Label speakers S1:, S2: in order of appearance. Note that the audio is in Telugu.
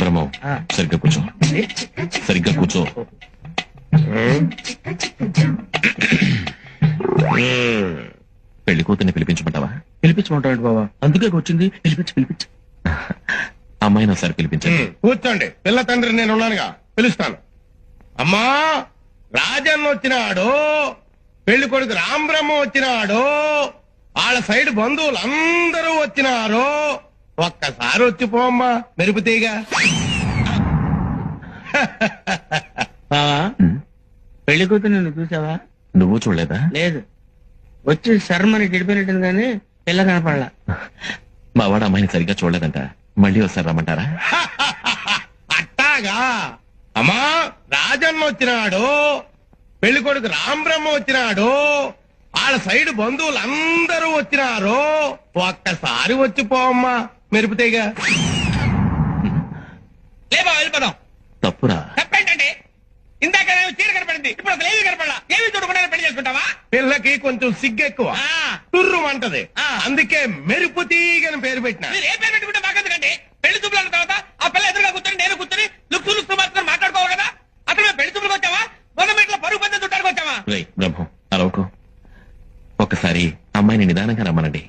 S1: బ్రహ్మం సరిగ్గా కూర్చో, సరిగ్గా కూర్చో. పెళ్లి కూతుర్ని పిలిపించమంటావా?
S2: పిలిపించమంటాడు బాబా, అందుకే వచ్చింది. పిలిపించు.
S1: అమ్మాయిని ఒకసారి పిలిపించండి.
S3: కూర్చోండి, పిల్ల తండ్రి నేను ఉన్నానుగా, పిలుస్తాను. అమ్మా, రాజన్న వచ్చినాడు, పెళ్లి కొడుకు రాంబ్రహ్మ వచ్చినాడు, వాళ్ళ సైడ్ బంధువులు అందరూ వచ్చినారు. ఒక్కసారి వచ్చిపోమ్మా మెరుపుతీగా.
S2: బావా, పెళ్లి కూతురు నిన్ను చూసావా?
S1: నువ్వు చూడలేదా?
S2: లేదు, వచ్చి శర్మని గడిపినట్టుంది కానీ పిల్ల కనపడలా.
S1: మా వాడు అమ్మాయిని సరిగ్గా చూడలేదంట, మళ్ళీ ఒకసారి రమ్మంటారా?
S3: అట్టాగా. అమ్మా, రాజన్న వచ్చినాడు, పెళ్లి కొడుకు రాంబ్రహ్మ వచ్చినాడు, వాళ్ళ సైడ్ బంధువులు అందరూ వచ్చినారు. ఒక్కసారి వచ్చిపోమ్మా మెరుపుతీగా.
S4: లేబా వెళ్ళిపోదాం.
S1: తప్పురా.
S4: తప్పేంటండి? ఇందాక చీర కనపడింది, ఇప్పుడు అసలు ఏమి కనపడలా. ఏమి చూడకుండా పెళ్లి చేసుకుంటావా?
S3: పిల్లకి కొంచెం సిగ్గెక్కువ, తుర్రు అంటది, అందుకే మెరుపుతీగని పేరు పెట్టిన.
S4: మీరు ఏ పేరు పెట్టుకుంటే మాకెందుకండి? పెళ్లి చూపులు అన్న తర్వాత ఆ పిల్ల ఎదురుగా కూర్చొని నేను కూర్చొని లుక్సు మాత్రం మాట్లాడుకోవాలి కదా. అసలు మేము పెళ్లి చూపులకు వచ్చావా, మొదటి పరుగు పెద్ద చుట్టానికి వచ్చావా?
S1: బ్రహ్మం అరవకు, ఒక్కసారి అమ్మాయిని నిదానంగా రమ్మనండి.